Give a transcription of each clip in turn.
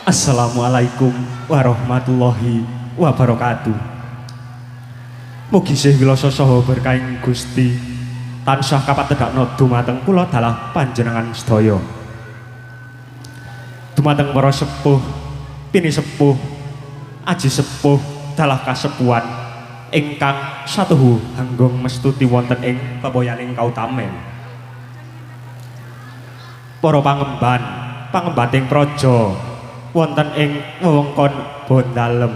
Assalamualaikum warahmatullahi wabarakatuh. Mugi sih wilasa saha berkahing Gusti tansah kapatedhakna dumateng kula dalah panjenengan sedaya. Dumateng para sepuh, pini sepuh, aji sepuh dalah kasepuhan ingkang satuhu hanggong mestuti wonten ing pepoyaning kautamen. Para pangemban, pangembating praja wonten ing wewengkon Bondalem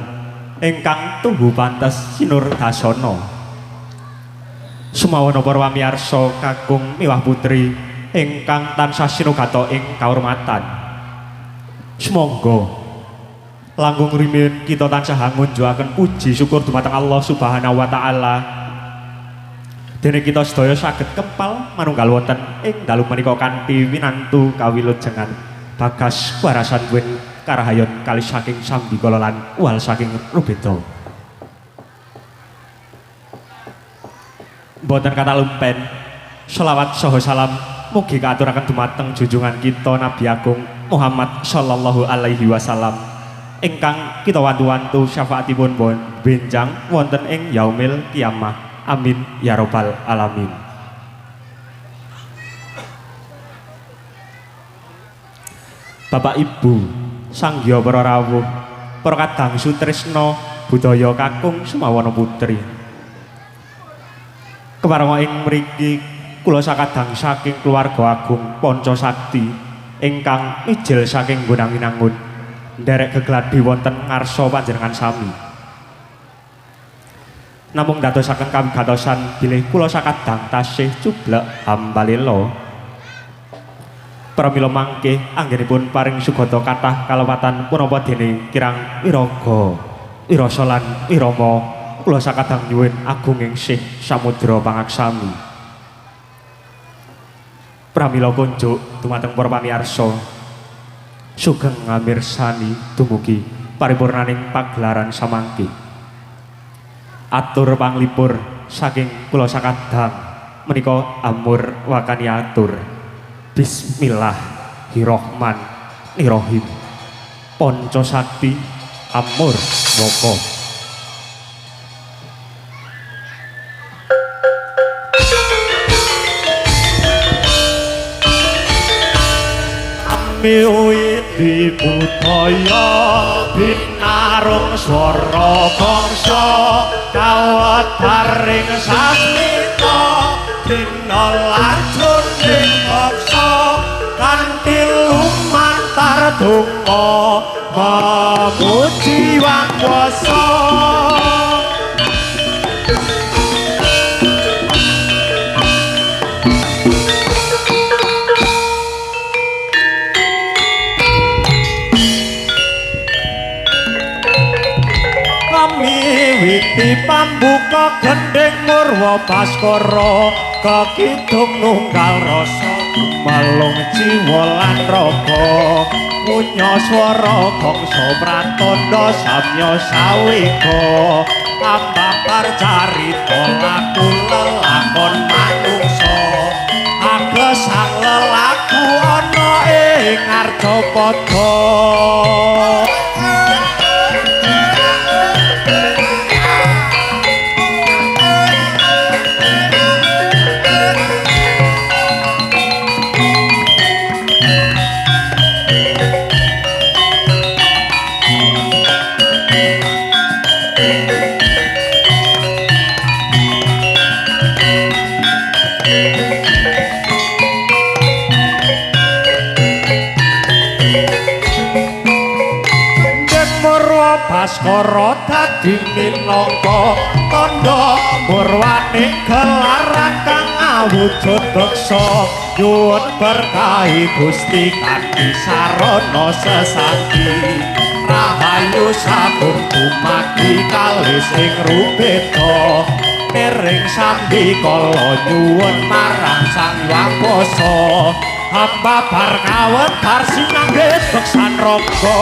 ingkang tuhu pantes sinur dasana. Sumawana para pamirsa kakung miwah putri ingkang tansah sinugata ing kaurmatan. Sumangga langkung rimin kita tansah ngunjukaken puji syukur dumateng Allah Subhanahu wa taala. Dene kita sedaya saged kempal manunggal wonten ing dalu menika kanthi winantu kawilujengan bagas warasan wen karahayon kali saking sambikala lan wal saking rubeda. Mboten kata lumpen selawat saha salam mugi kaaturaken dumateng junjungan kita Nabi Agung Muhammad sallallahu alaihi wasallam ingkang kita wantu-wantu syafaatipun benjang wonten ing yaumil kiamah. Amin ya rabbal alamin. Bapak Ibu Sanggya para rawuh, para kadang sutresna budaya kakung sumawana putri. Keparenga ing mriki kula sakadang saking keluarga agung Panca Sakti ingkang mijil saking Gunanginangun nderek gegladi wonten ngarsa panjenengan sami. Namung dadosaken kawigatosan bilih kula sakadang tasih cublek hambalila. Pramila mangke anggenipun paring sugata kathah kalewatan punapa dening kirang wiraga, wirasa lan wirama kula sakadang nyuwun agunging sih samudra pangaksami. Pramila kunjuk dumateng para pamirsa sugeng ngamirsani dumugi paripurnaning pagelaran samangke. Atur panglipur saking kula sakadang menika amur wakani atur. Bismillahirrahmanirrahim. Panca Sakti amur moko. Miwiti budaya binarung swara bangsa kawataring sasmita dina lajur ing bangsa kanthi lumantar donga memuji wang kuwasa. Witi pambuka gendeng murwa baskara kakidung nunggal rasa malung jiwa lan raga punya swara bangsa pratandha samya sawega ambabar carita laku lelakon manungsa agesang lelaku ana ing Arjapada. Baskara dadi minangka tandha murwane gelar kang awujud beksa nyuwun berkahi Gusti kanthi sarana sesati rahayu sagung dumadi kalis ing rubeda miring sambikala nyuwun marang Sang Hyang Basa hamba bar kawentar sinanggit beksan raga.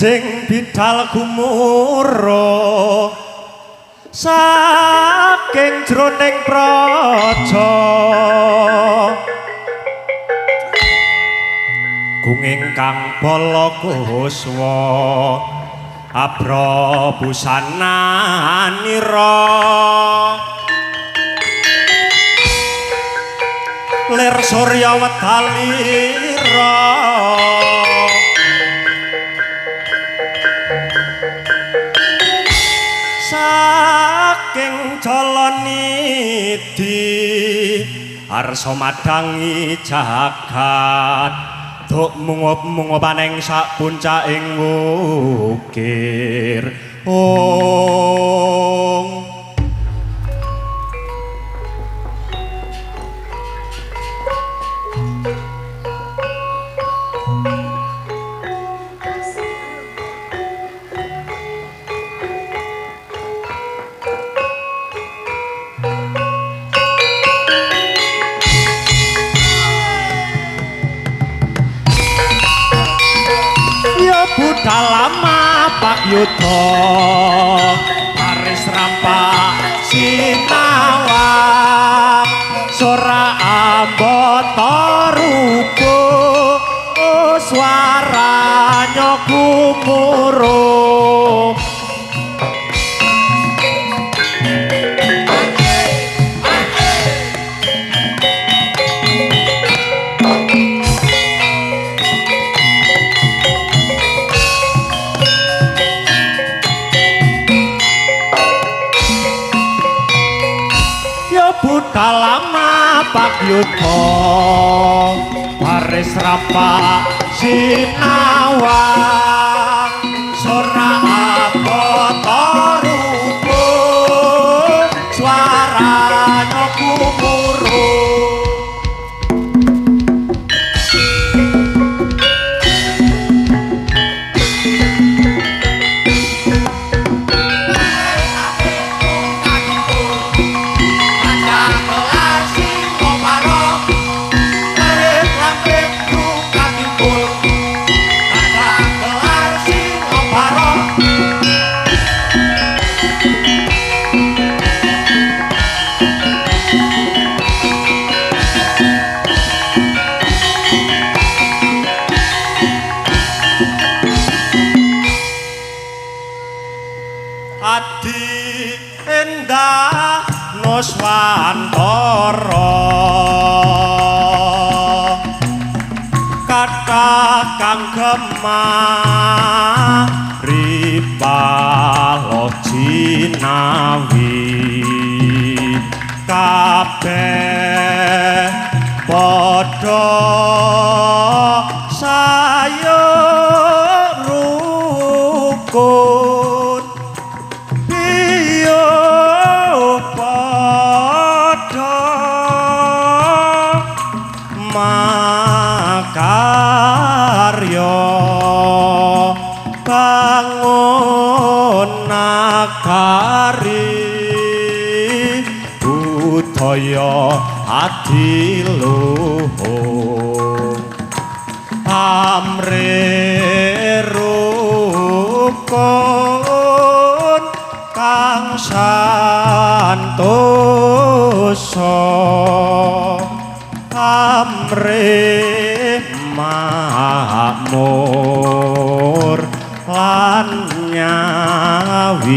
Jing bidal gumuro saking jroning praja gung ingkang balakuswa abra busananira lir surya wedalira saking jalanidi arsa madangi jagat duk mungup-mungupaning sak puncaking wukir Budalama Pak Yudha Paris rampak sinawang sora ambata rupa swaranya gumuruh Budalama Pak Yudha Paris rampak sinawang sora ambata rupa swaranya gumuruh Adi endah Nuswantara kathah kang gemah ripalo jinawi kabeh padha sayuk rukun makarya bangun nagari budaya adiluhung amre rukun kang santosa amre makmur lan nyawiji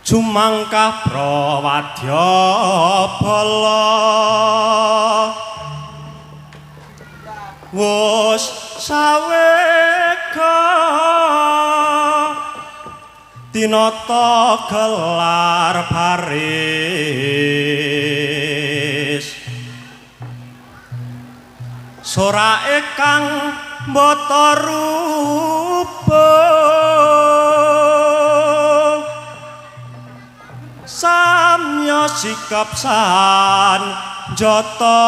Jumangkah prawadya bala wus sawega tinata gelar baris sorake kang mbata rupa samya sikap san jata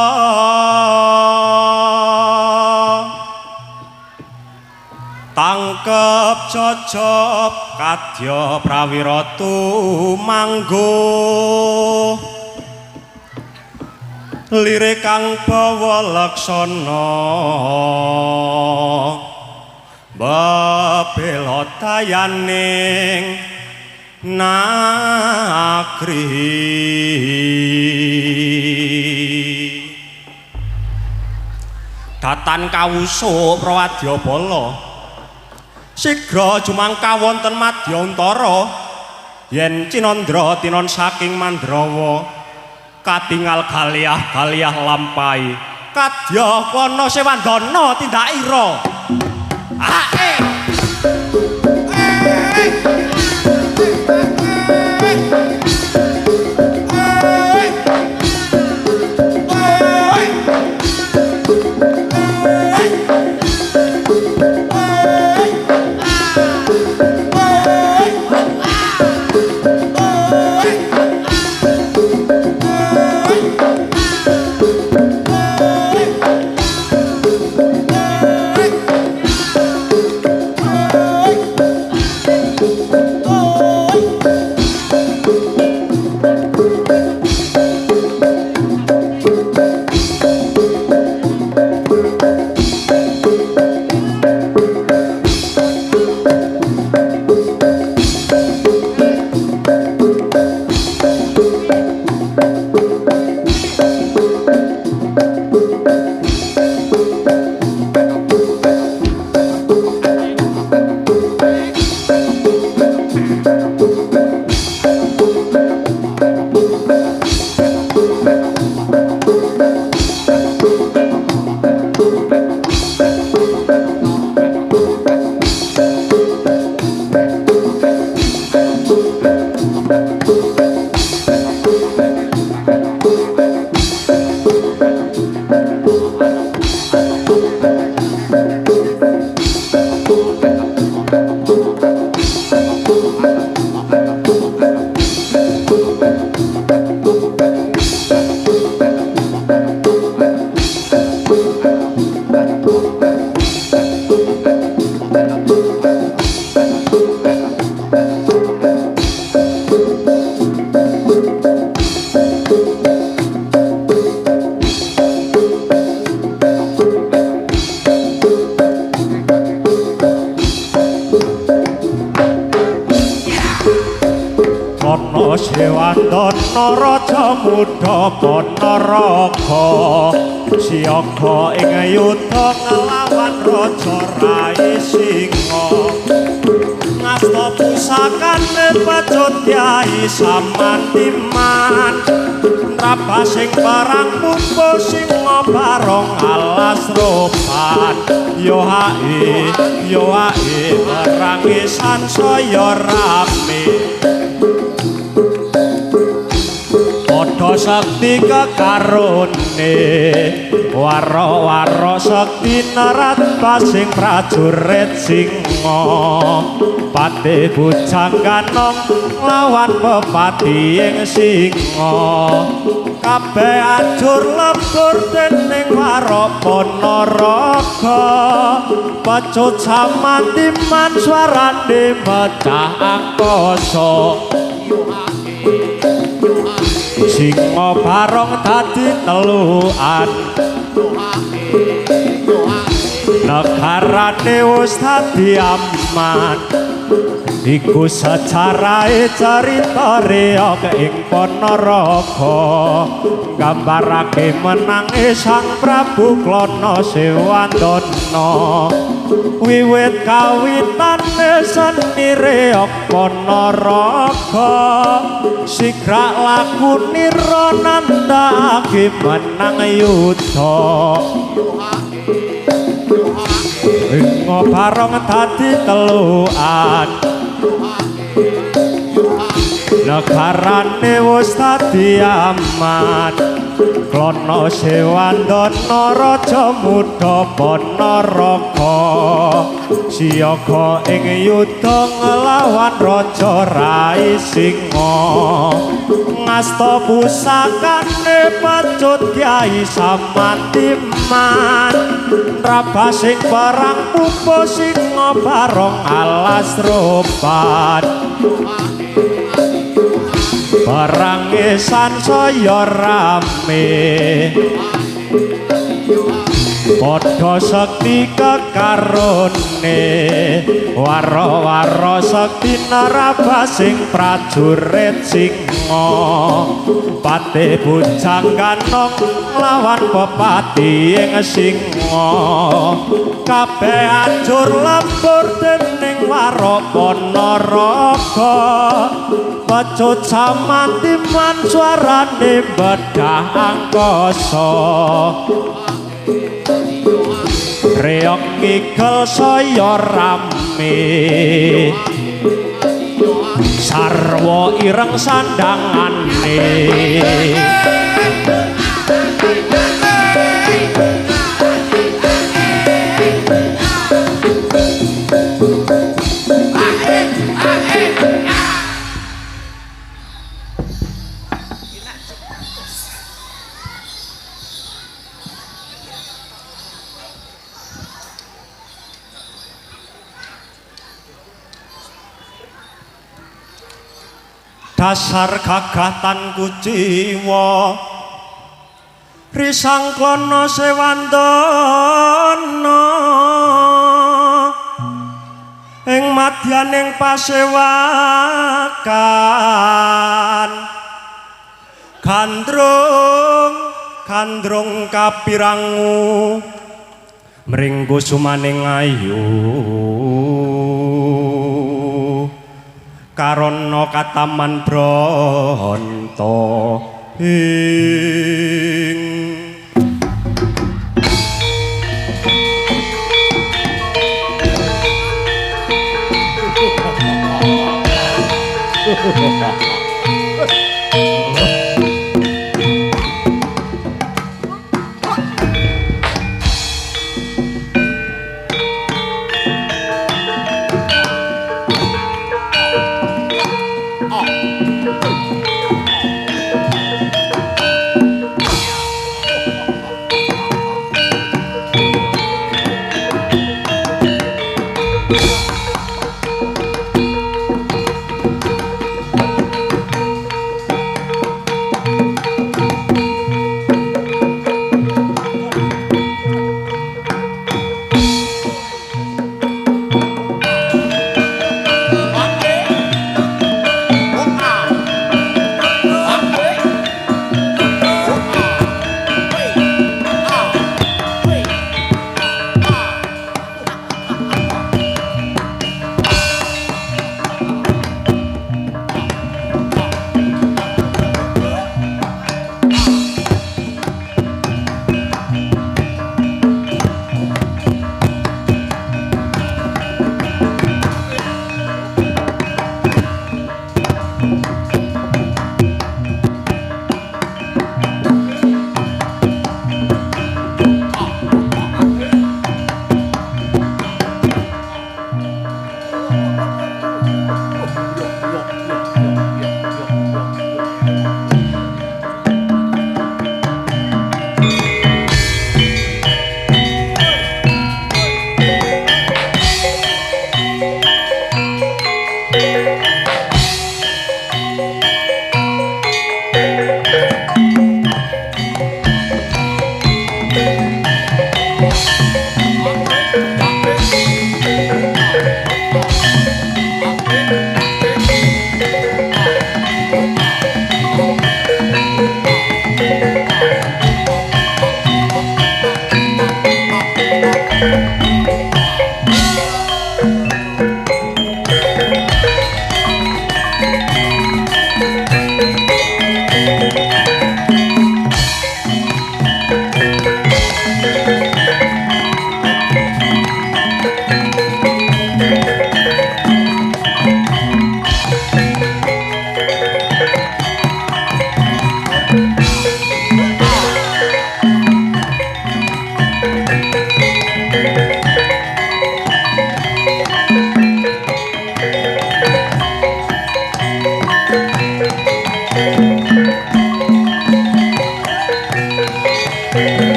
tangkep jojop kadya prawira tumanggo lirik kang bawa laksana bebela dayaning nagri datan kawusa prawadya bala sigra jumangka wonten Madyantara yen Cinandra tinon saking Mandrawa katingal galiah lampahi kadya kono Sewandana tindakira Sewandana raja muda Panaraga siaga ing yudha nglawan raja Rai Singa ngasta pusakane pacut Kyai Samantiman trabasing barang mumpa Singa barong alas ropan yo hae rangisan saya rame sakti kekarone waro-waro sakti narat pasing prajurit singa pate bujang ganong lawan pepati ing singa kabeh ajur lebur dening Warapanaraga pecut samantiman swarane pecah angkasa singa barong dadi telukan negarane wis dadi aman iku sejarahe carita reog ing Panaraga nggambarake menange Sang Prabu Klana Sewandana wiwit kawitane seni reog Panaraga sigra laku nira nandhake menang yudha Ingo barong dadi telukan negarane wis dadi aman Klana Sewandana raja muda Panaraga siyaga ing yudha nglawan raja Rai Singa ngasta pusakane pecut Kyai Samantiman rabasing perang pupo singa barong alas roban perang sansaya rame padha sekti kekarone waro-waro sekti narabasing prajurit singa pate bujang ganong lawan pepati ing singa kabeh ajur lembur dening Warapanaraga pecut samantiman swarane bedah angkasa reog ngigel saya rame sarwa ireng sandangane dasar gagah tan kuciwa risang Klana Sewandana ing madyaning pasewakan gandrung kapirangu mring kusumaning ayu karana kataman Branta ing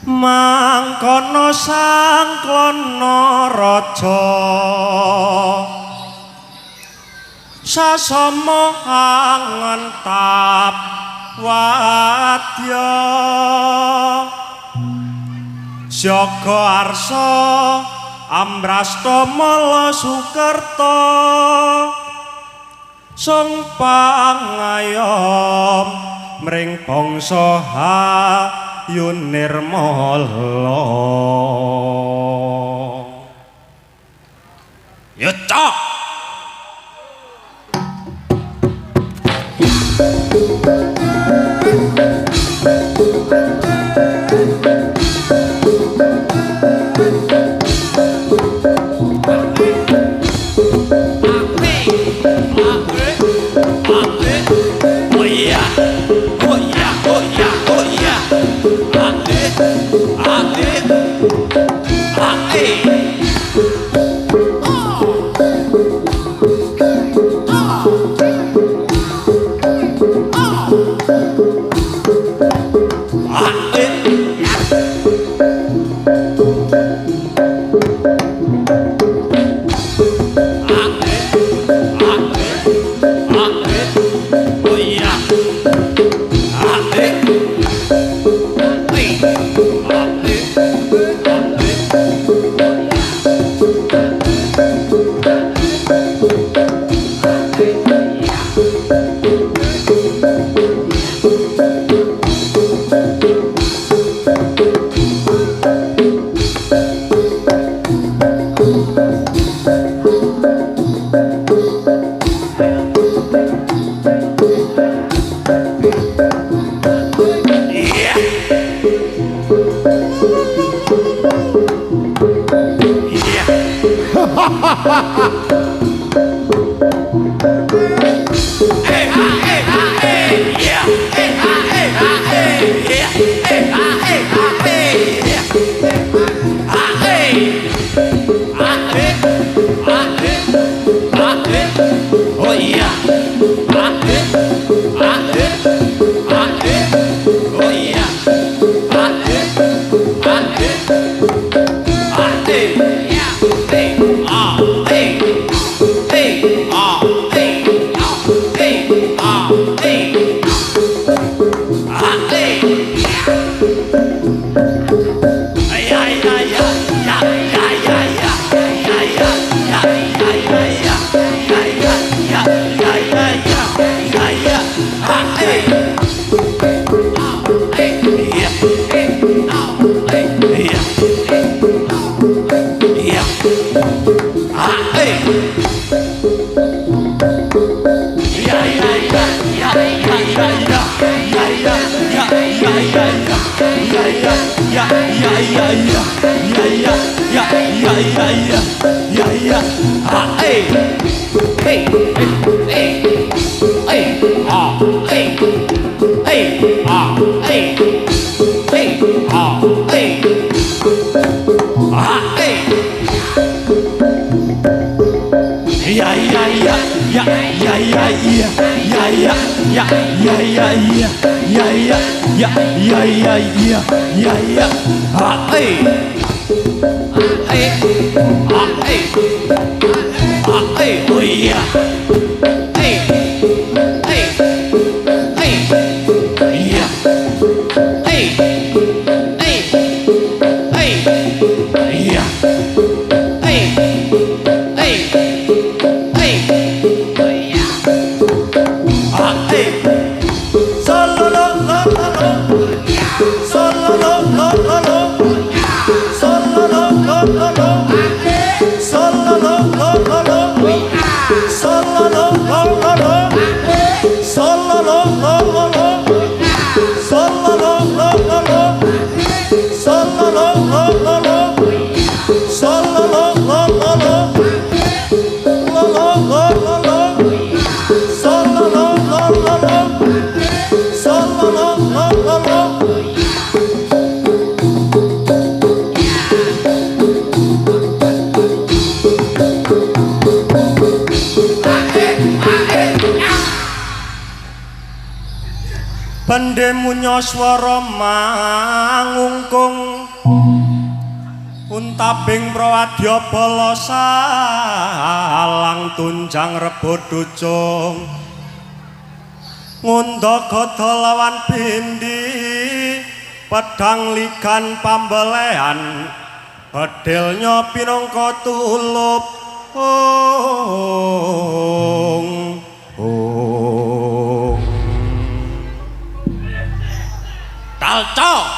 mangkono sang klono raja sasama angentap wadya syaga arsa ambrasta mala sukerta sung pangayom mring bangsa Ayu Nirmala ya cok Bendhe munyo swara mangungkung untabing prawadya bala salang tunjang rebut ducung ngundha gada lawan bindi pedhang ligan pambelehan bedilnya pinangka tulup Talco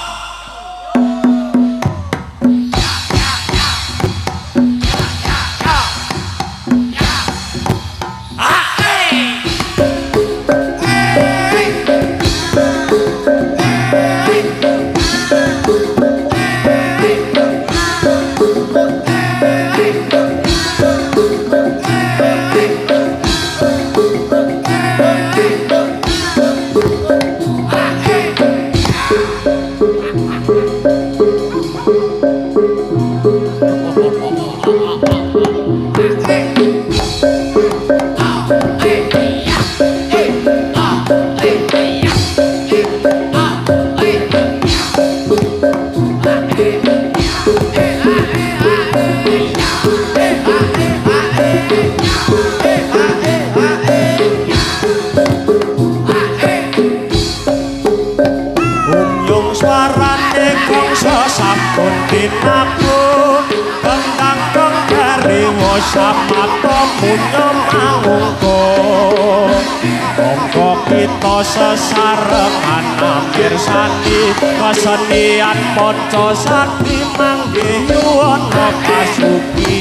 sampun dinaku tentang dong dari wasamato punya mangungko mongko kita sesarengan mirsani kesenian ponco sati mangge yuwana pasuki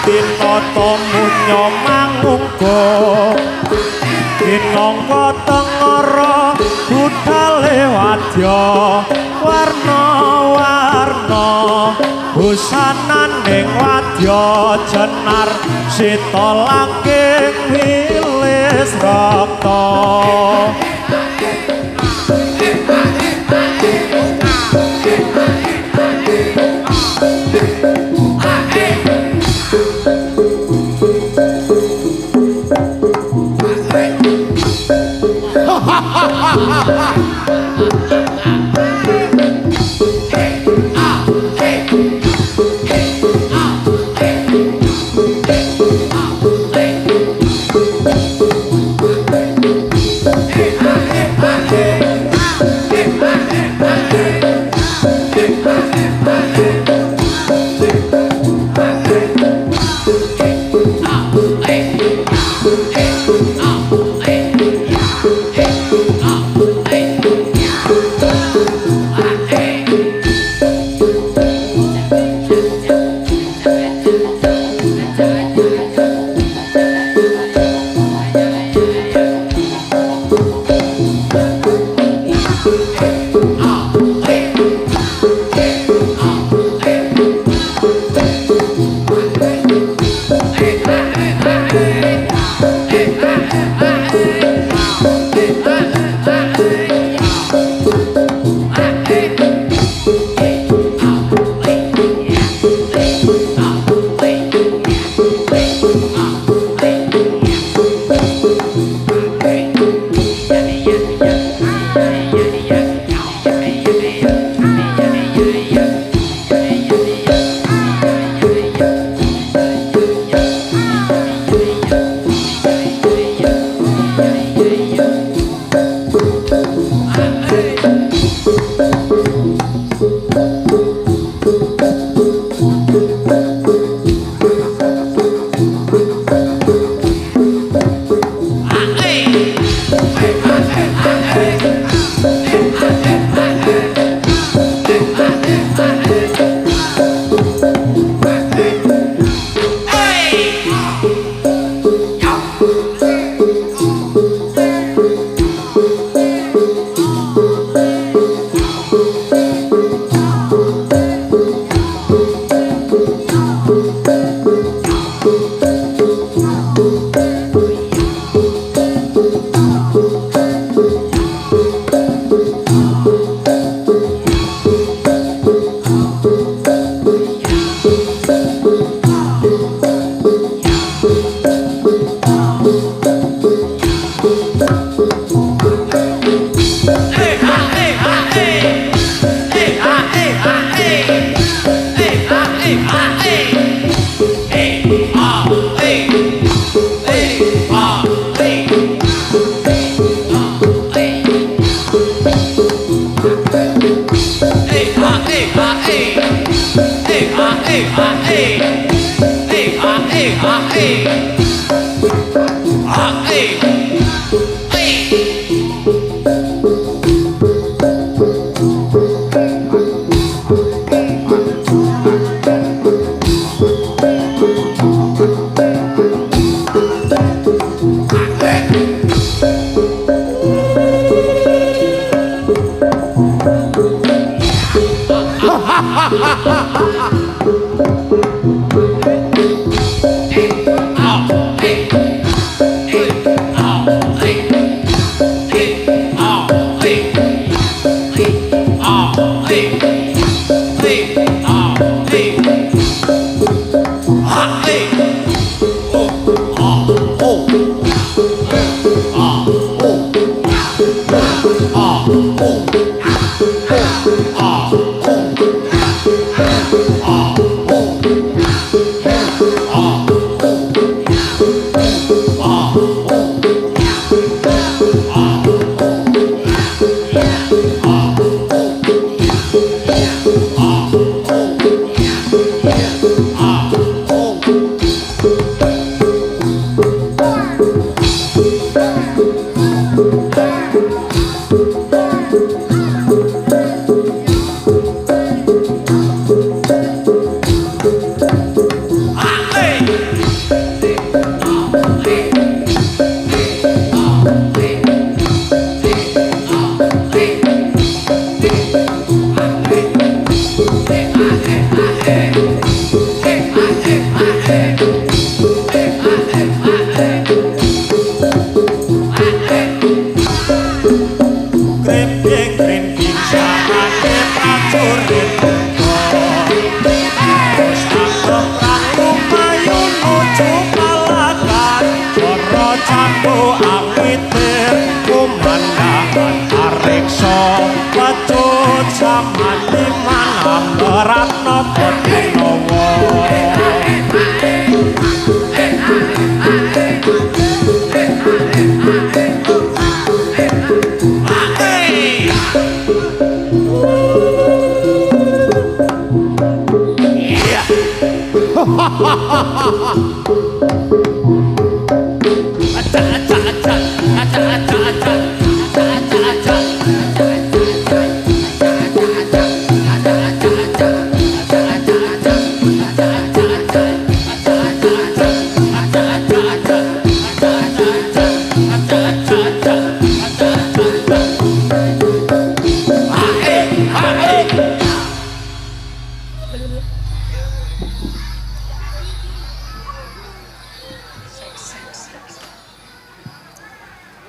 Tinoto munyo mangungko Inongko tengoro budale wadya warna-warna busanan ning wadya jenar sita langking wilis rakta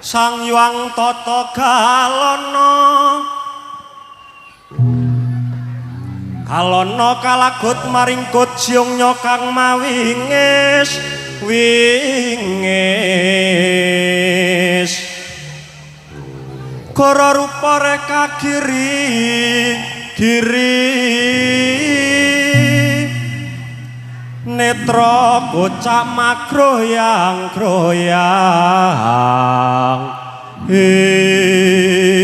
Sang Hyang Tata Galana Galana kalagut maringkut Jyongnya kang mawingis wingis Goro rupa reka giri netra kocak makroyang ing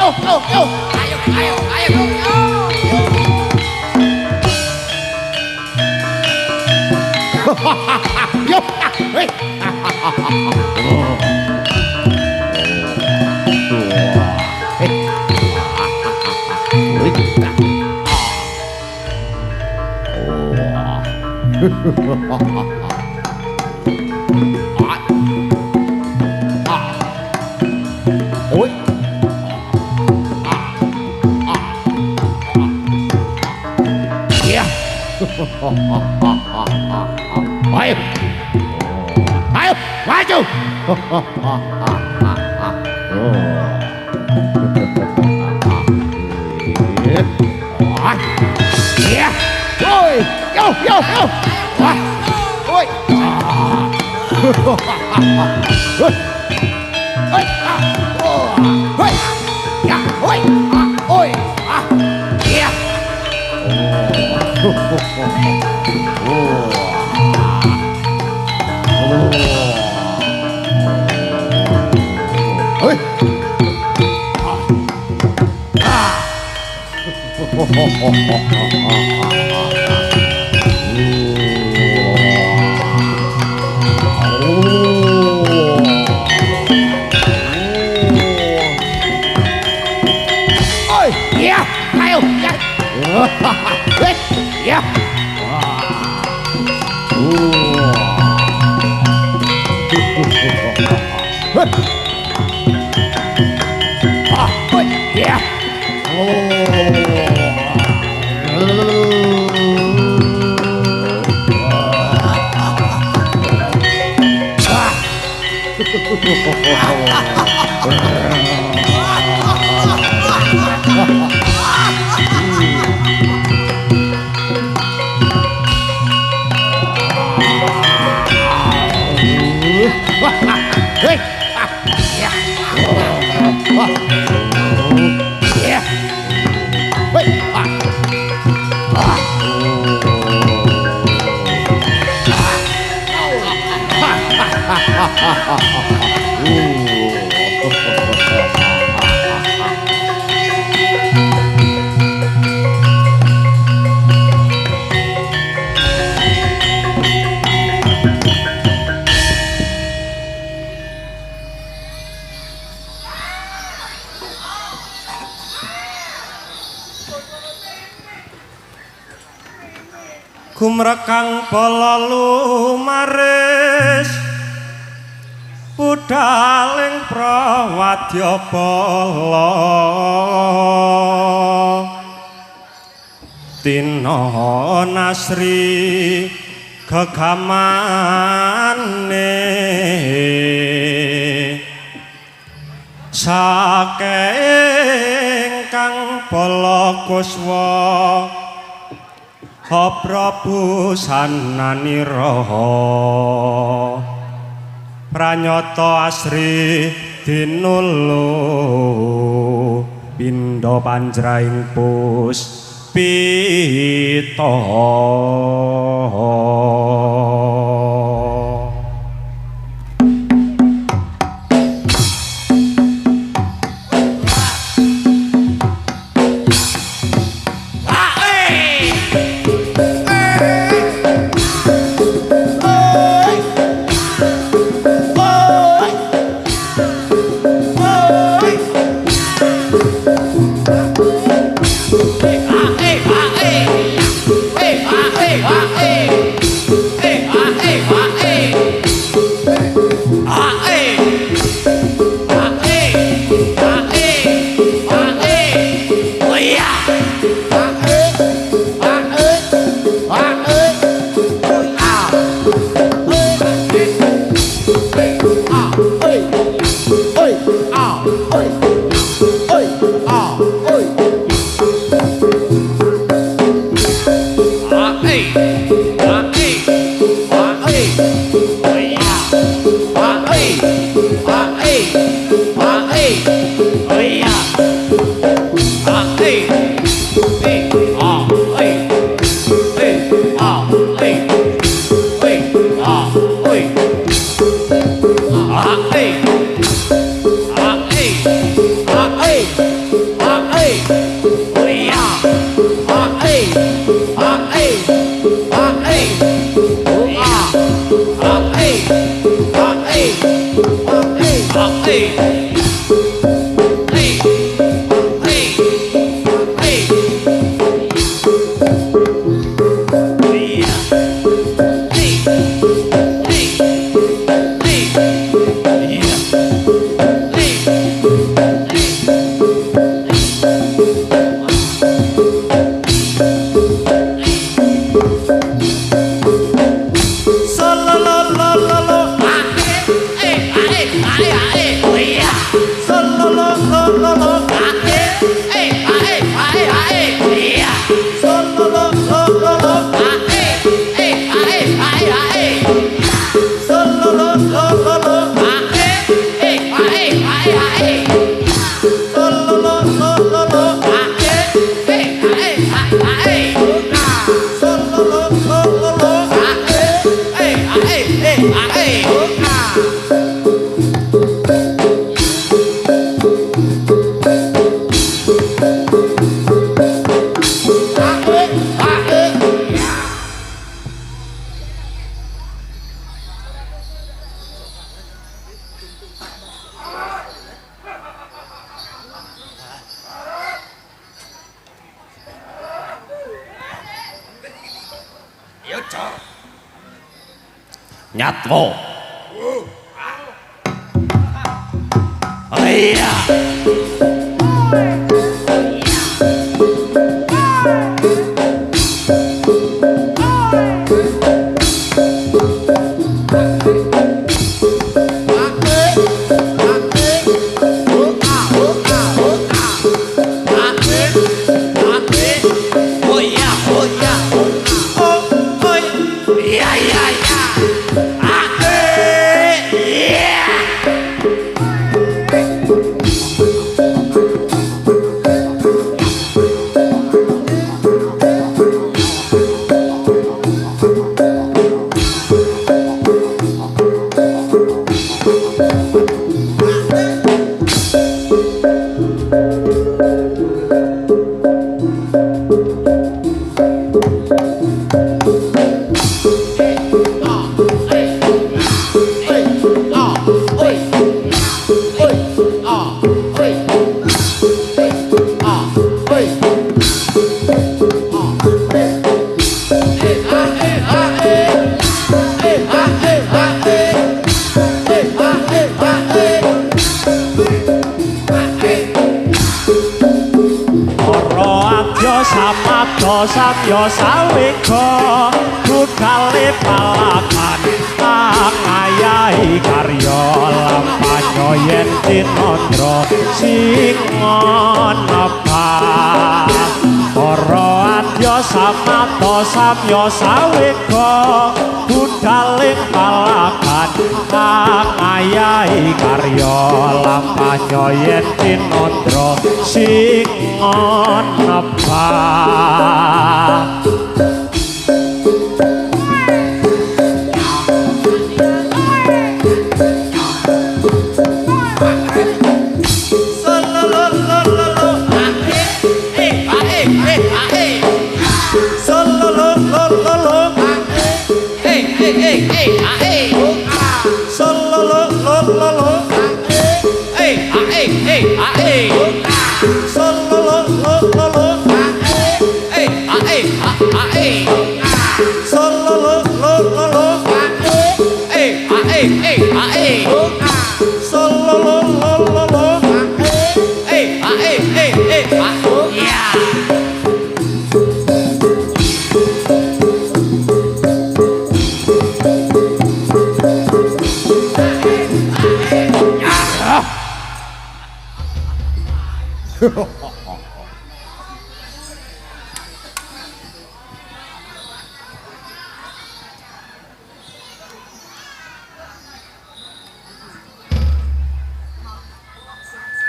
Yo, hei. Ôi. Yeah. Ayo. Ayo, maju. Yeah. Ôi, yo, yo, yo. Ôi. Ôi. Ôi. Ôi. Ya, ôi. Ôi. Yeah. Ôi. Ôi, yeah, ayo, yeah. Yeah. Ôi, yeah. Hey. Yeah. Yeah. Wait. Gumrekang bala lumaris budaling prawadya bala Tina nasri gegamane saking kang bala kuswa Prabu sananira pranyata asri dinulu pindha panjraing puspita Nyatwo. Oh iya. Samyo sawega budale palakan angayahi karya lampanyo yen tinandra sing nepa para adya samata samyo sawega budale palakan angayahi karya lampanyo yen tinandra sing nepa.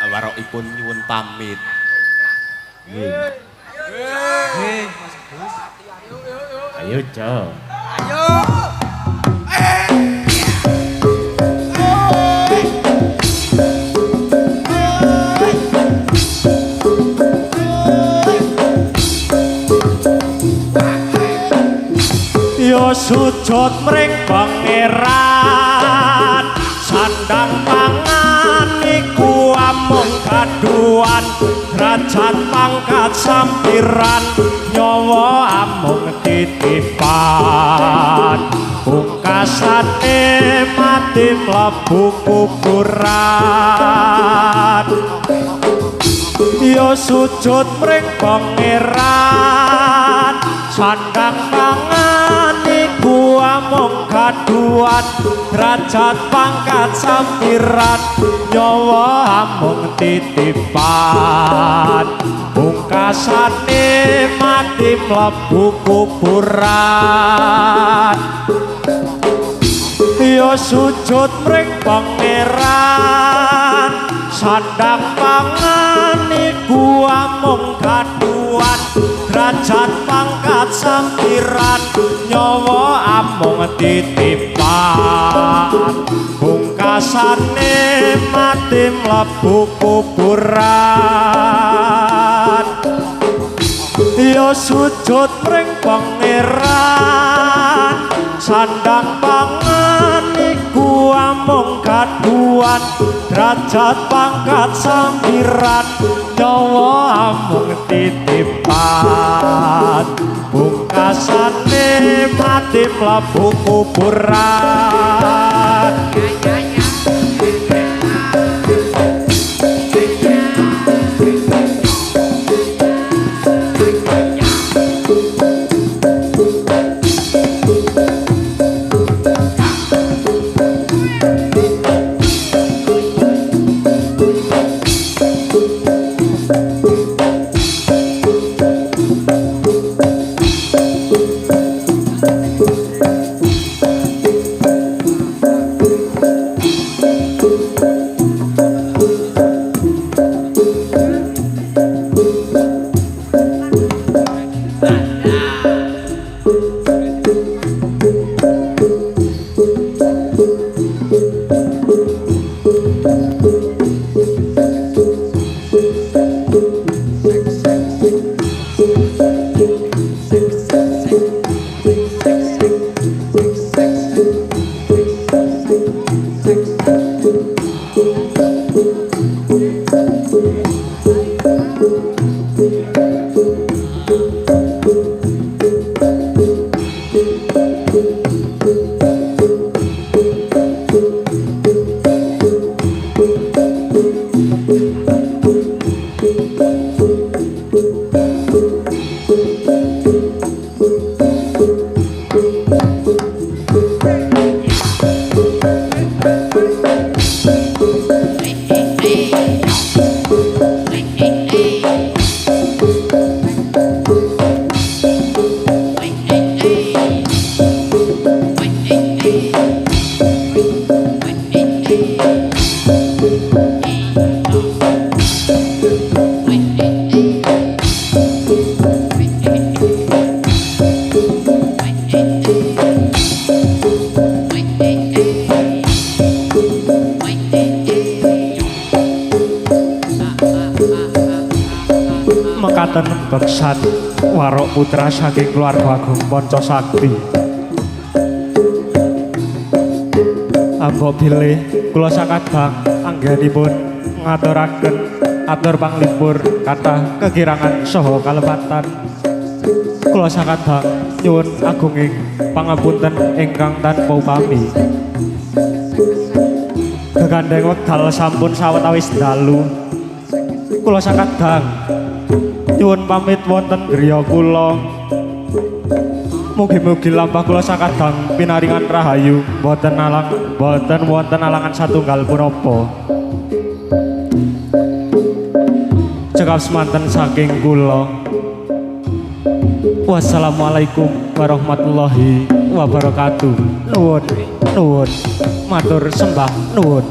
Warokipun nyuwun pamit. Ayo, Jo. Ayo. Yo sujud mring pangeran sandang pangan iku kaduan derajat pangkat sampiran nyawa amung titipan pungkasane mati mlebu kuburan yo sujud mring pangeran sandang pangan iku amung kaduan derajat pangkat sampiran nyawa amung titipan pungkasane mati mlebu kuburan yo sujud mring pangeran sandang pangan iku amung kaduan derajat pangkat sampiran nyawa amung titipan pungkasane mati mlebu kuburan yo sujud mring pangeran sandang pangan iku amung kaduan derajat pangkat sampiran nyawa amung titipan pungkasane mati mlebu kuburan mekaten beksan warok putra saking keluarga agung Panca Sakti. Amba bilih kula sakadang anggenipun ngaturaken atur panglipur kathah kekirangan saha kalepatan. Kula sakadang nyuwun agunging pangapunten ingkang tanpa upami. Gegandeng wekdal sampun sawetawis dalu. Kula sakadang nyuwun pamit wonten griya kula. Mugi-mugi lampah kula sakadang pinaringan rahayu boten wonten alangan satunggal punapa. Cekap semanten saking kula. Wassalamualaikum warahmatullahi wabarakatuh. Nuwun, nuwun, matur sembah nuwun.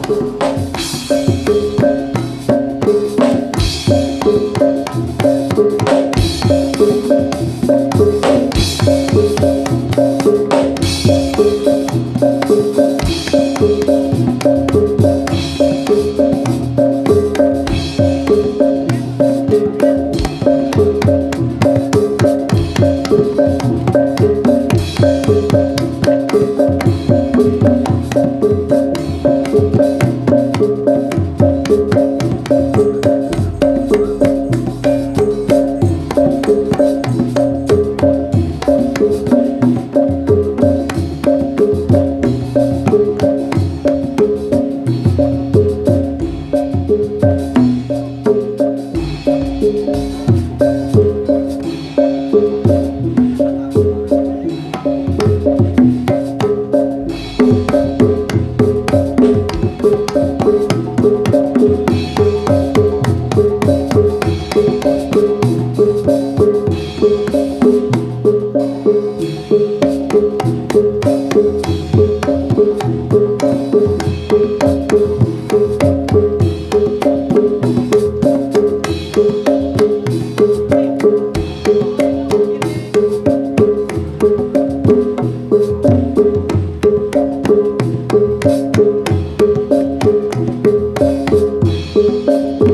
Woi.